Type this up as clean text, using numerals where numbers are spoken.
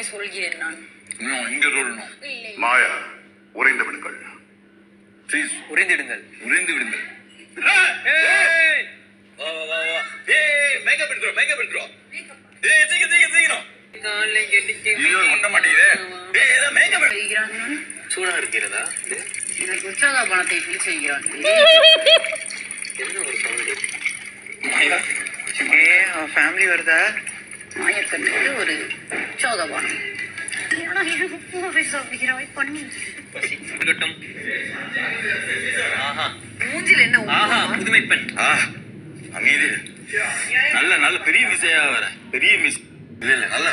சொல்கிறேன் நான். இங்க சொல்லணும். மாயா உறைந்து விடுங்கள். ப்ளீஸ் உறைந்து விடுங்கள். உறைந்து விடுங்கள். மேக்கப் எடுத்துறோம் மேக்கப் எடுத்துறோம். சீக்கிரம் ஒட்ட மாட்டேங்குது. மேக்கப் செய்கிறான். சூடா இருக்கிறதா? எனக்கு உற்சாக பணத்தை ஃபீல் செய்கிறான். என்ன ஒரு சவுண்டு? அவன் ஃபேமிலி வருதா? மாயக்கண்ணுக்கு ஒரு உற்சாக பணம். மூஞ்சில் என்ன? புதுமை பெண். அமைதி. நல்ல நல்ல பெரிய மிஸ்ஸையா வர பெரிய மிஸ். இல்ல நல்ல